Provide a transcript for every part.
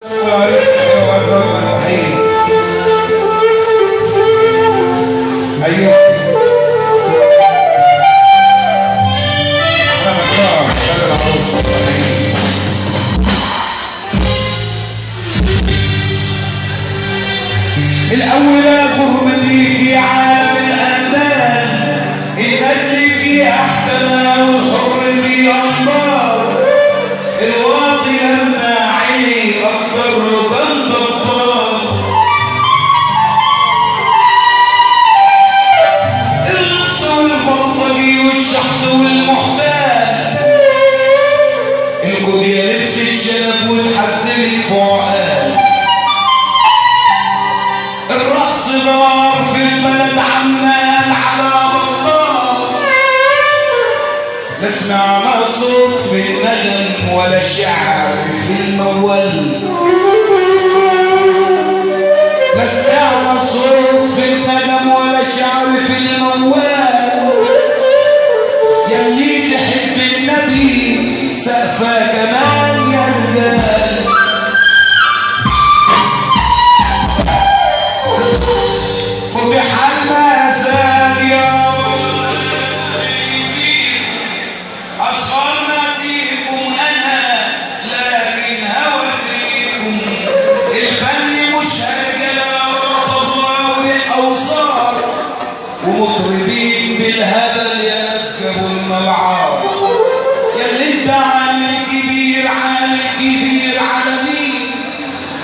الأول غربتي في عالم الأندال، المجد في أحكمه والحر في أنظار، الواطي لما عيني أقدر له كان جبار، النص والبلطجي والشحط والمحتال، الجودية لبس الشنب والحزن البعقال، الرقص نار في البلد عمال على بطال، لا سمعنا صوت في النغم ولا شعر في الموال، لا سمعنا صوت في النغم ولا شعر في الموال، يلي تحب النبي سقفه كمان يا رجال، بحالنا زاد يا أصغرنا فيكم أنا لكن هوريكم الفن مش هرجلة ولا طبلة والأوصار، ومطربين بالهبل يا ناس جابوا الملعار، ياللي انت عامل كبير عامل كبير على مين،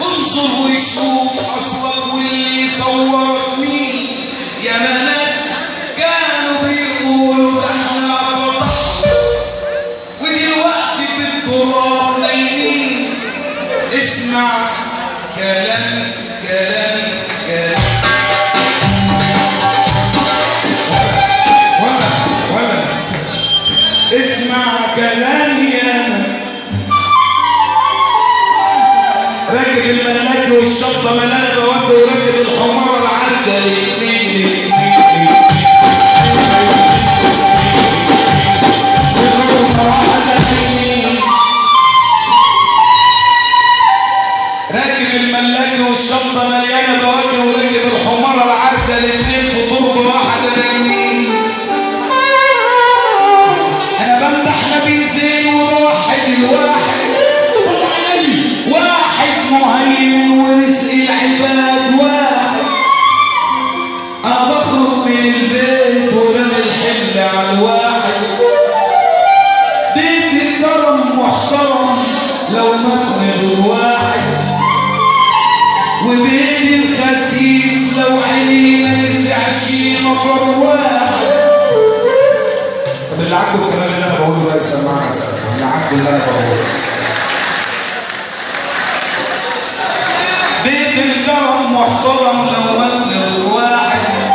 انظر وشوف أصلك واللي صورك مين، يا ناس كانوا بيقولوا ده احنا فتحنا ودلوقتي في التراب نايمين، اسمع كلام كلام كلام ولا اسمع كلامي انا، راكب الملاكي والشطه ملانه بوجه وراكب الحمار العرجه الاثنين راكب الملاكي والشنطه مليانه بواكه وراكب الحمار العرجه الاثنين في تربه واحده نايمين، انا بمدح نبي زين وبوحد الواحد واحد مهيمن ورزق العباد واحد، انا بخرج من البيت ورمي الحمل على الواحد، بيت الكرم محترم لو مات واحد، وبيت الخسيس لو عيني ما يسعش نفر واحد. طب اللي عاجبه الكلام اللي انا بقوله ده يسمعنا سوا، اللي عاجبه اللي انا بقوله، بيت الكرم محترم لو مات واحد،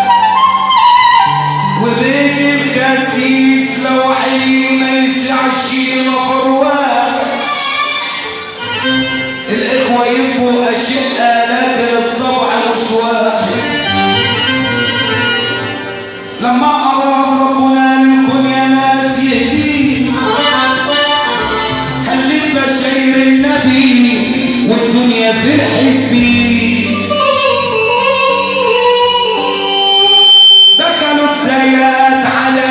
وبيت الخسيس لو عيني ما يسعش نفر واحد، الإخوة يبقوا أشقة لكن الطبع مش واحد، لما أراد ربنا لكم يا ناس يهديه خلي بشير النبي والدنيا فرحت بيه، دخلوا الديات على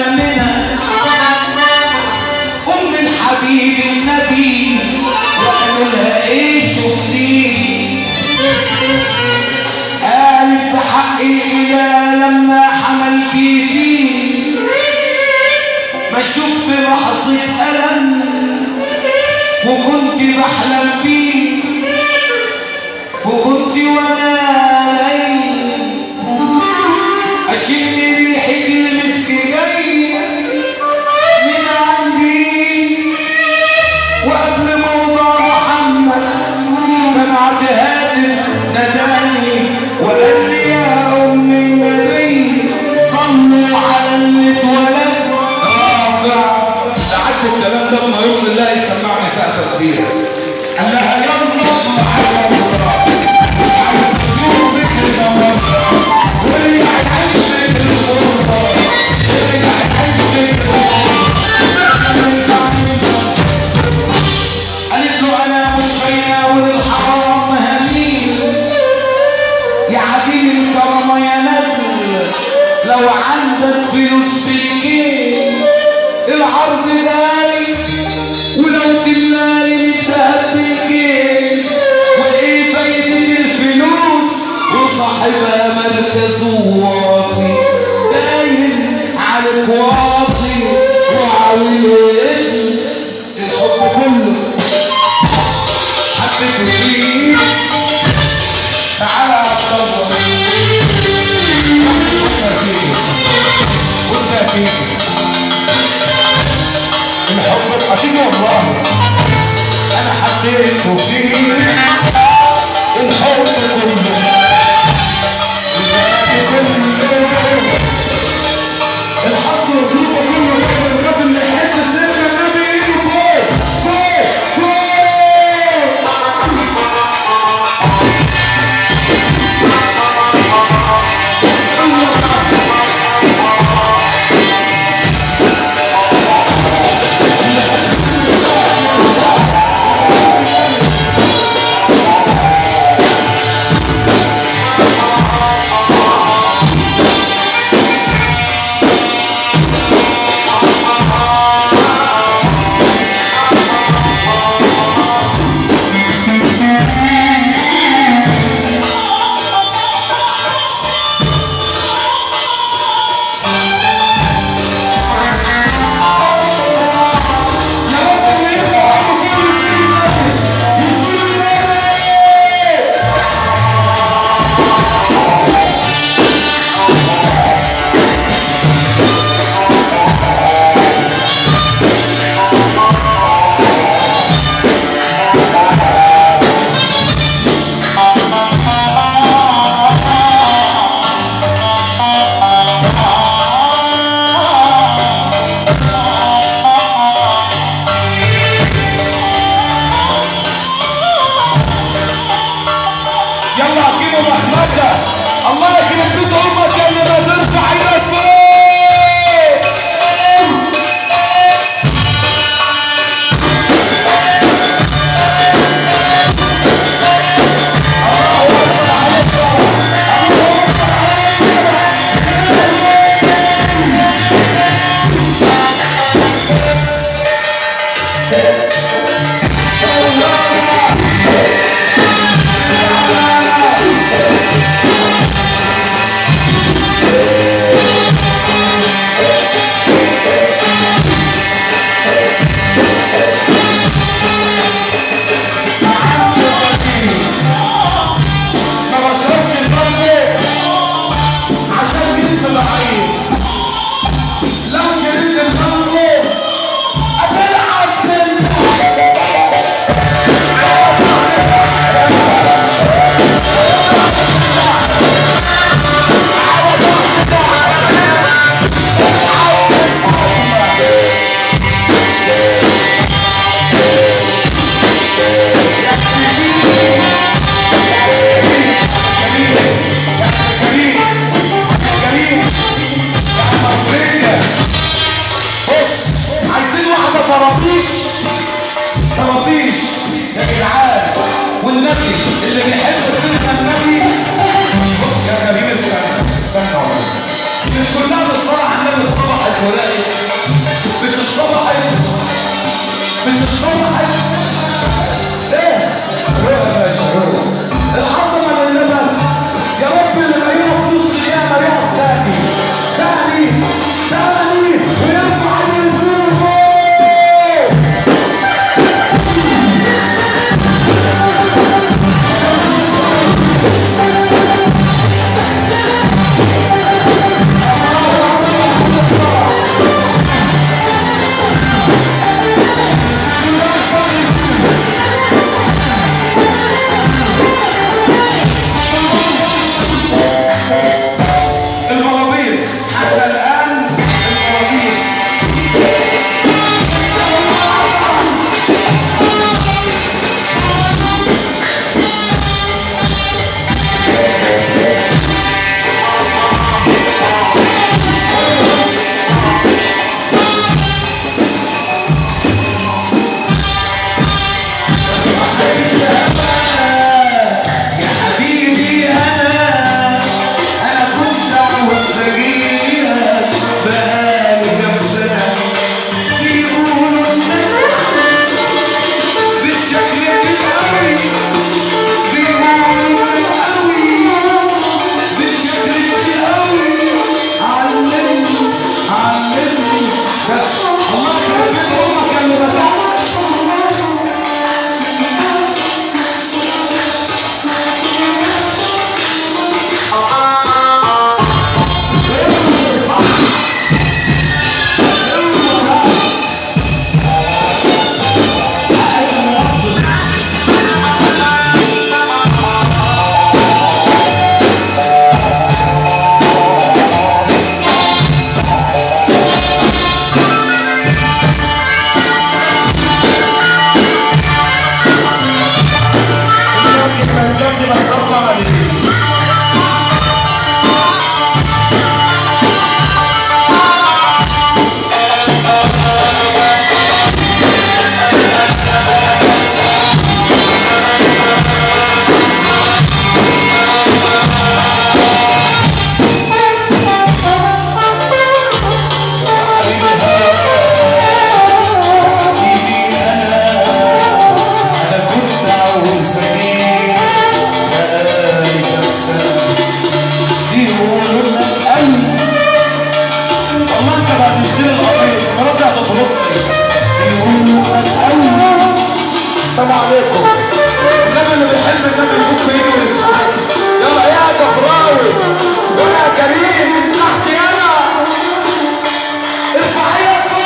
آمنة أم الحبيب النبي وقالوا لها ايه شفتيه، قالت بحق الإله لما حملتي فيه ما شفت لحظة ألم وكنت بحلم بيه، لو عندك فلوس في الجيب العرض غالي، ولو تملالي الذهب بالجيب، وايه فايدة الفلوس وصاحبها مركز واطي، باين عليك واطي وعويل. الحب كله حبيته فيه. تعالى يا عبد الله وانت هتيجي الحب هتيجي والله انا حبيته فيه. الحب كله الحظ والظروف كله الراجل اللي يحب سيدنا النبي ايده فوق فوق فوق. لازم اسمع عليه. السلام عليكم. النبي اللي بيحب النبي يفك ايده ويتحس. يلا يا كفراوي ويا كريم من تحتي انا ارفع ايدك فوق.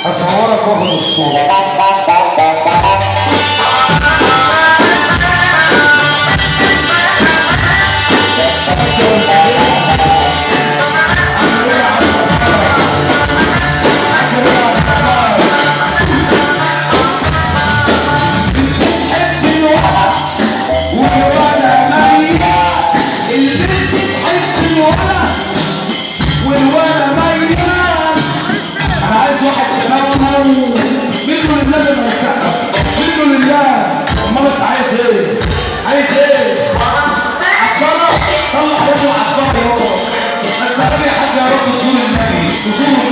هصورك واخد الصورة. منه لله ما يسقف، منه لله. امال انت عايز ايه؟ عايز ايه؟ عبارة طلع وجه عبارة يابا. بس قال يا حاج يا رب تزور النبي، تزور